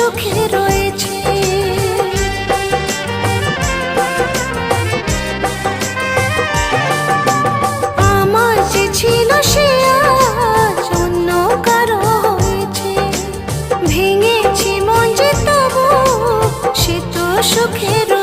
সুখে রয়েছে। আমার যে ছিল সে আজ অন্য কারো হয়েছে। ভেঙেছি মন যে তবু সে তো সুখে রয়েছে।